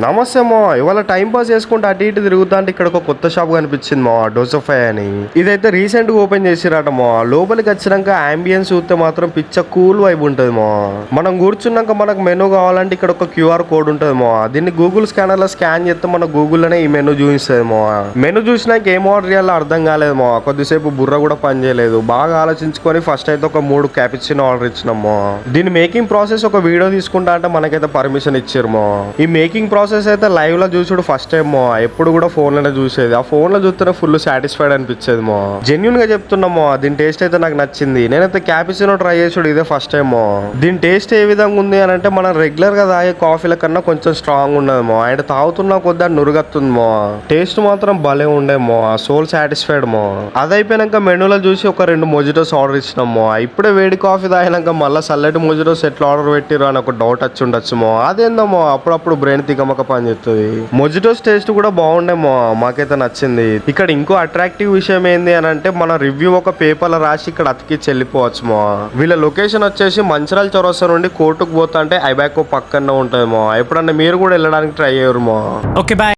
నమస్తే మా, ఇవాళ టైం పాస్ చేసుకుంటే అటు ఇటు తిరుగుతా అంటే ఇక్కడ ఒక కొత్త షాప్ కనిపించింది మా, డోసోఫై అని. ఇదైతే రీసెంట్ గా ఓపెన్ చేసిరట మా. లోపలికి వచ్చినాక అంబియన్స్ చూస్తే మాత్రం పిచ్చ కూల్ వైబ్ ఉంటది మా. మనం కూర్చున్నాక మనకు మెనూ కావాలంటే ఇక్కడ ఒక క్యూఆర్ కోడ్ ఉంటది మా. దీన్ని గూగుల్ స్కానర్ లో స్కాన్ చేస్తే మన గూగుల్లోనే ఈ మెనూ చూపిస్తుంది మా. మెనూ చూసినాక ఏం ఆర్డర్ చేయాలో అర్థం కాలేదు మా. కొద్దిసేపు బుర్ర కూడా పని చేయలేదు. బాగా ఆలోచించుకొని ఫస్ట్ అయితే ఒక 3 క్యాపిచినో ఆర్డర్ ఇచ్చినాం మా. దీని మేకింగ్ ప్రాసెస్ ఒక వీడియో తీసుకుంటా అంటే మనకైతే పర్మిషన్ ఇచ్చారు మా. ఈ మేకింగ్ ప్రాసెస్ అయితే లైవ్ లో చూసుడు ఫస్ట్ టైం మా. ఎప్పుడు కూడా ఫోన్ లోనే చూసేది. ఆ ఫోన్ లో చూస్తేనే ఫుల్ సాటిస్ఫైడ్ అనిపించేది మా. జెన్యున్ గా చెప్తున్నామో దీని టేస్ట్ అయితే నాకు నచ్చింది. నేనైతే క్యాపిచినో ట్రై చేసుడు ఇదే ఫస్ట్ టైం మా. దీని టేస్ట్ ఏ విధంగా ఉంది అని అంటే మనం రెగ్యులర్ గా తాగే కాఫీల కన్నా కొంచెం స్ట్రాంగ్ ఉన్నది మా. అండ్ తాగుతున్నా కొద్దిగా నురుగత్తుంది మా. టేస్ట్ మాత్రం భలే ఉండే మా. సోల్ సాటిస్ఫైడ్ మా. అదైపోయినాక మెనూలో చూసి ఒక 2 మొజిటోస్ ఆర్డర్ ఇచ్చినాం మా. ఇప్పుడే వేడి కాఫీ తాగినాక మళ్ళీ చల్లటి మొజిటోస్ ఎట్లా ఆర్డర్ పెట్టిరు అని ఒక డౌట్ వచ్చి ఉండొచ్చు మా. అదేందమ్మో అప్పుడప్పుడు బ్రెయిన్ తికమక పని చేస్తుంది. మొజిటోస్ టేస్ట్ కూడా బాగుండేమో, మాకైతే నచ్చింది. ఇక్కడ ఇంకో అట్రాక్టివ్ విషయం ఏంది అని అంటే మన రివ్యూ ఒక పేపర్ లో రాసి ఇక్కడ అతికిచ్చి వెళ్ళిపోవచ్చు మా. వీళ్ళ లొకేషన్ వచ్చేసి మంచిర్యాల చౌరస్తా నుండి కోర్టుకు పోతా అంటే ఐబాకో పక్కన ఉంటుంది మా. ఎప్పుడన్నా మీరు కూడా వెళ్ళడానికి ట్రై చేయరు మా. Okay bye.